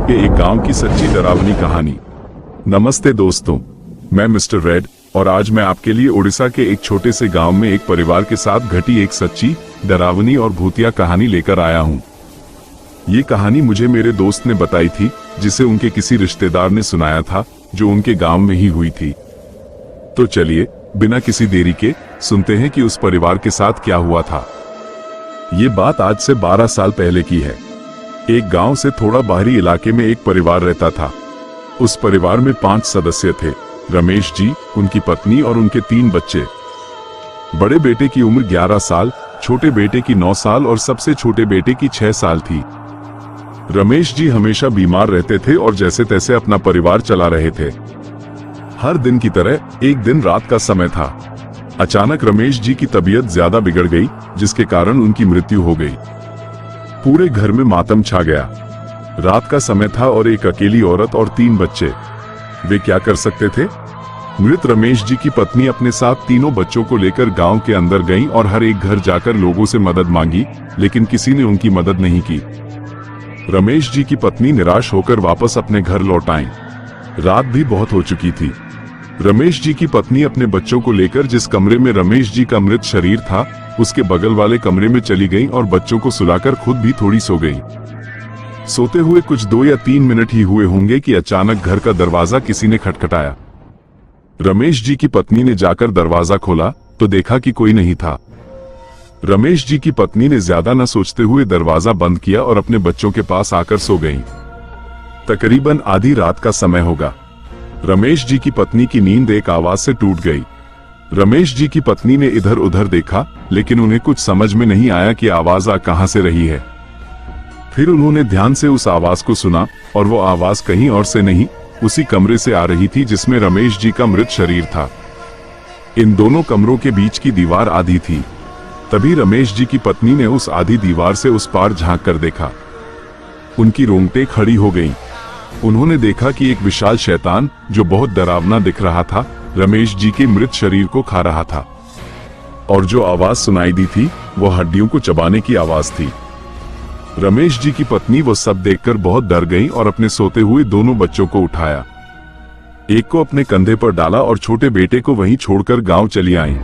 ये एक गांव की सच्ची डरावनी कहानी। नमस्ते दोस्तों, मैं मिस्टर रेड और आज मैं आपके लिए उड़ीसा के एक छोटे से गांव में एक परिवार के साथ घटी एक सच्ची, डरावनी और भूतिया कहानी लेकर आया हूं। ये कहानी मुझे मेरे दोस्त ने बताई थी, जिसे उनके किसी रिश्तेदार ने सुनाया था, जो उनके गांव में ही हुई थी। तो चलिए बिना किसी देरी के सुनते हैं कि उस परिवार के साथ क्या हुआ था। ये बात आज से 12 साल पहले की है। एक गांव से थोड़ा बाहरी इलाके में एक परिवार रहता था। उस परिवार में 5 सदस्य थे। रमेश जी, उनकी पत्नी और उनके 3 बच्चे। बड़े बेटे की उम्र 11 साल, छोटे बेटे की 9 साल और सबसे छोटे बेटे की 6 साल थी। रमेश जी हमेशा बीमार रहते थे और जैसे तैसे अपना परिवार चला रहे थे। हर दिन की तरह एक दिन रात का समय था। अचानक रमेश जी की तबीयत ज्यादा बिगड़ गई, जिसके कारण उनकी मृत्यु हो गई। पूरे घर में मातम छा गया। रात का समय था और एक अकेली औरत और 3 बच्चे। वे क्या कर सकते थे? मृत रमेश जी की पत्नी अपने साथ तीनों बच्चों को लेकर गांव के अंदर गई और हर एक घर जाकर लोगों से मदद मांगी, लेकिन किसी ने उनकी मदद नहीं की। रमेश जी की पत्नी निराश होकर वापस अपने घर लौट आईं। रात भी बहुत हो चुकी थी। रमेश जी की पत्नी अपने बच्चों को लेकर जिस कमरे में रमेश जी का मृत शरीर था, उसके बगल वाले कमरे में चली गई और बच्चों को सुलाकर खुद भी थोड़ी सो गई। सोते हुए कुछ 2 या 3 मिनट ही हुए होंगे कि अचानक घर का दरवाजा किसी ने खटखटाया। रमेश जी की पत्नी ने जाकर दरवाजा खोला तो देखा कि कोई नहीं था। रमेश जी की पत्नी ने ज्यादा न सोचते हुए दरवाजा बंद किया और अपने बच्चों के पास आकर सो गईं। तकरीबन आधी रात का समय होगा। रमेश जी की पत्नी की नींद एक आवाज से टूट गई। रमेश जी की पत्नी ने इधर उधर देखा, लेकिन उन्हें कुछ समझ में नहीं आया कि आवाज आ कहां से रही है। फिर उन्होंने ध्यान से उस आवाज को सुना और वो आवाज कहीं और से नहीं, उसी कमरे से आ रही थी जिसमें रमेश जी का मृत शरीर था। इन दोनों कमरों के बीच की दीवार आधी थी। तभी रमेश जी की पत्नी ने उस आधी दीवार से उस पार झांक कर देखा। उनकी रोंगटे खड़ी हो गईं। उन्होंने देखा कि एक विशाल शैतान, जो बहुत डरावना दिख रहा था, रमेश जी के मृत शरीर को खा रहा था। और जो आवाज सुनाई दी थी, वो हड्डियों को चबाने की आवाज थी। रमेश जी की पत्नी वो सब देखकर बहुत डर गई और अपने सोते हुए दोनों बच्चों को उठाया। एक को अपने कंधे पर डाला और छोटे बेटे को वहीं छोड़कर गांव चली आईं।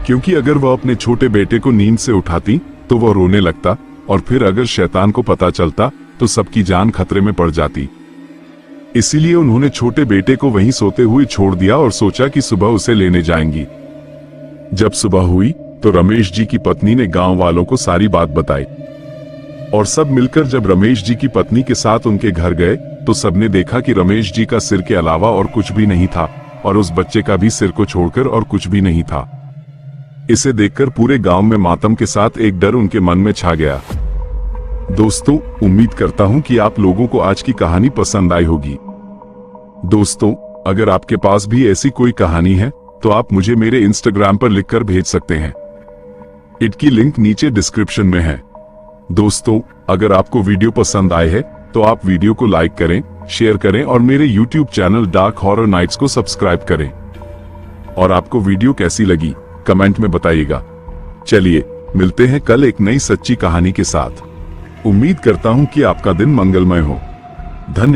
क्योंकि अगर वह अपने छोटे बेटे को नींद से उठाती तो वह रोने लगता, और फिर अगर शैतान को पता चलता तो सबकी जान खतरे में पड़ जाती। इसीलिए उन्होंने छोटे बेटे को वहीं सोते हुए छोड़ दिया और सोचा कि सुबह उसे लेने जाएंगी। जब सुबह हुई तो रमेश जी की पत्नी ने गांव वालों को सारी बात बताई, और सब मिलकर जब रमेश जी की पत्नी के साथ उनके घर गए तो सबने देखा कि रमेश जी का सिर के अलावा और कुछ भी नहीं था, और उस बच्चे का भी सिर को छोड़कर और कुछ भी नहीं था। इसे देखकर पूरे गांव में मातम के साथ एक डर उनके मन में छा गया। दोस्तों, उम्मीद करता हूं कि आप लोगों को आज की कहानी पसंद आई होगी। दोस्तों, अगर आपके पास भी ऐसी कोई कहानी है तो आप मुझे मेरे इंस्टाग्राम पर लिखकर भेज सकते हैं। इसकी लिंक नीचे डिस्क्रिप्शन में है। दोस्तों, अगर आपको वीडियो पसंद आए है तो आप वीडियो को लाइक करें, शेयर करें और मेरे YouTube channel dark horror nights को सब्सक्राइब करें। और आपको वीडियो कैसी लगी कमेंट में बताइएगा। चलिए मिलते हैं कल एक नई सच्ची कहानी के साथ। उम्मीद करता हूं कि आपका दिन मंगलमय हो। धन्यवाद।